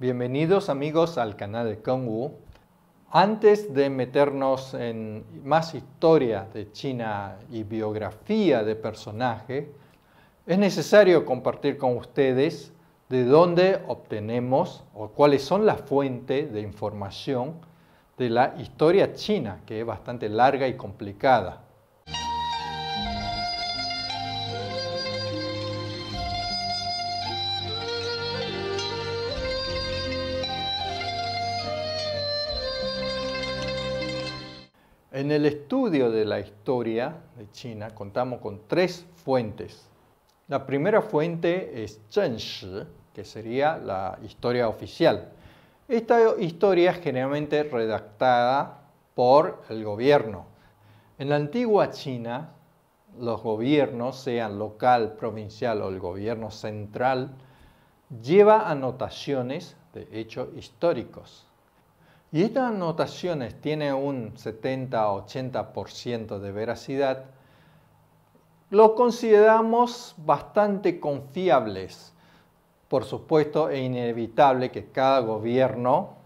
Bienvenidos amigos al canal de Kongwu. Antes de meternos en más historia de China y biografía de personaje, es necesario compartir con ustedes de dónde obtenemos o cuáles son las fuentes de información de la historia china, que es bastante larga y complicada. En el estudio de la historia de China contamos con tres fuentes. La primera fuente es Zhengshi, que sería la historia oficial. Esta historia es generalmente redactada por el gobierno. En la antigua China, los gobiernos, sean local, provincial o el gobierno central, lleva anotaciones de hechos históricos. Y estas anotaciones tienen un 70-80% de veracidad, lo consideramos bastante confiables. Por supuesto, es inevitable que cada gobierno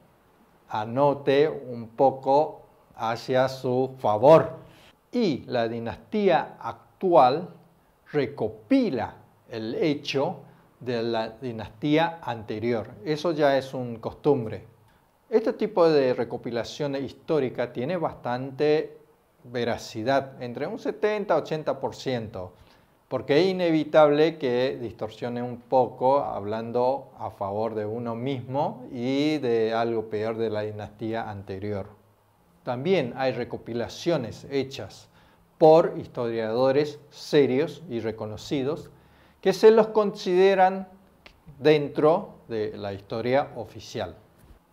anote un poco hacia su favor. Y la dinastía actual recopila el hecho de la dinastía anterior. Eso ya es una costumbre. Este tipo de recopilación histórica tiene bastante veracidad, entre un 70-80%, porque es inevitable que distorsione un poco hablando a favor de uno mismo y de algo peor de la dinastía anterior. También hay recopilaciones hechas por historiadores serios y reconocidos que se los consideran dentro de la historia oficial.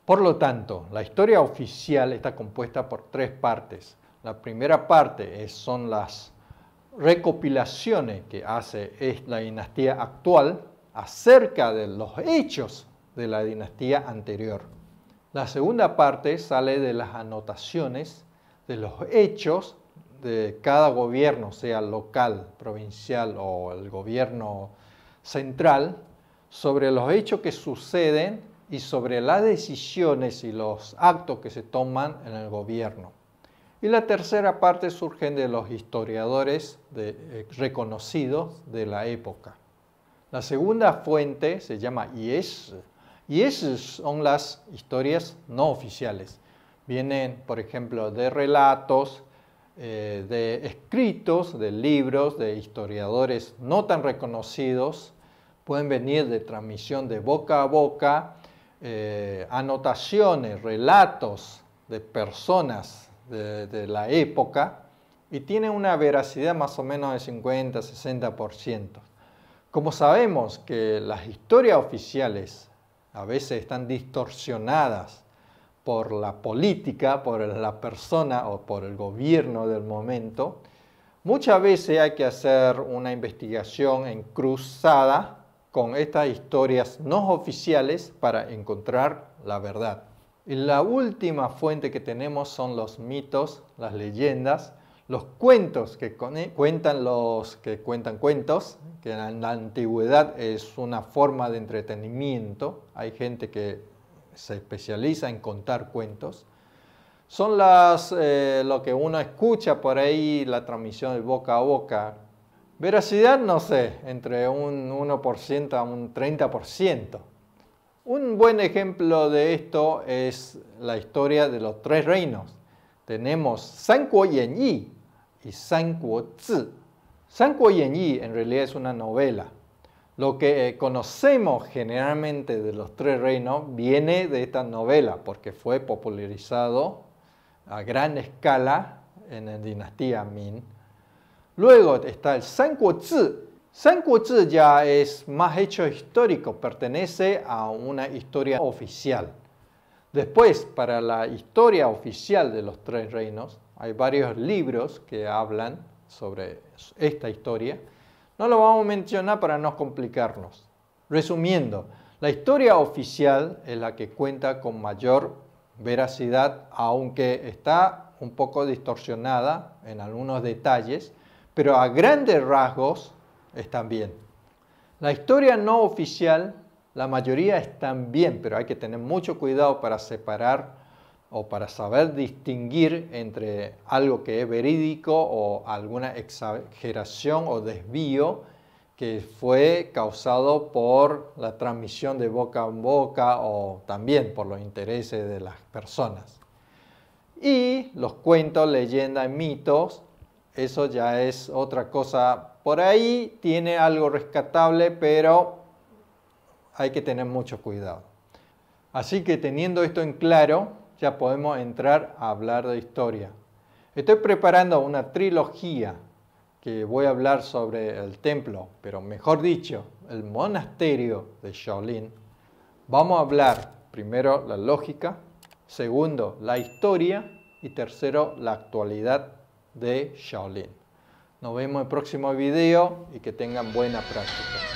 Por lo tanto, la historia oficial está compuesta por tres partes. La primera parte son las recopilaciones que hace la dinastía actual acerca de los hechos de la dinastía anterior. La segunda parte sale de las anotaciones de los hechos de cada gobierno, sea local, provincial o el gobierno central, sobre los hechos que suceden y sobre las decisiones y los actos que se toman en el gobierno. Y la tercera parte surge de los historiadores reconocidos de la época. La segunda fuente se llama Yeshi. Yeshi son las historias no oficiales. Vienen, por ejemplo, de relatos, de escritos, de libros, de historiadores no tan reconocidos. Pueden venir de transmisión de boca a boca, anotaciones, relatos de personas de la época y tiene una veracidad más o menos de 50-60%. Como sabemos que las historias oficiales a veces están distorsionadas por la política, por la persona o por el gobierno del momento, muchas veces hay que hacer una investigación encruzada con estas historias no oficiales para encontrar la verdad. Y la última fuente que tenemos son los mitos, las leyendas, los cuentos que cuentan los que cuentan cuentos, que en la antigüedad es una forma de entretenimiento. Hay gente que se especializa en contar cuentos. Son lo que uno escucha por ahí, la transmisión de boca a boca. Veracidad, no sé, entre un 1% a un 30%. Un buen ejemplo de esto es la historia de los tres reinos. Tenemos Sanguo Yanyi y Sanguo Zi. Sanguo Yanyi en realidad es una novela. Lo que conocemos generalmente de los tres reinos viene de esta novela porque fue popularizado a gran escala en la dinastía Ming. Luego está el Sanguo Zi. Sanguo Zi ya es más hecho histórico, pertenece a una historia oficial. Después, para la historia oficial de los tres reinos, hay varios libros que hablan sobre esta historia. No lo vamos a mencionar para no complicarnos. Resumiendo, la historia oficial es la que cuenta con mayor veracidad, aunque está un poco distorsionada en algunos detalles, pero a grandes rasgos están bien. La historia no oficial La mayoría están bien, pero hay que tener mucho cuidado para separar o para saber distinguir entre algo que es verídico o alguna exageración o desvío que fue causado por la transmisión de boca en boca o también por los intereses de las personas. Y los cuentos, leyendas, mitos, eso ya es otra cosa. Por ahí tiene algo rescatable, pero hay que tener mucho cuidado. Así que teniendo esto en claro, ya podemos entrar a hablar de historia. Estoy preparando una trilogía que voy a hablar sobre el templo, pero mejor dicho, el monasterio de Shaolin. Vamos a hablar primero la lógica, segundo la historia y tercero la actualidad de Shaolin. Nos vemos en el próximo video y que tengan buena práctica.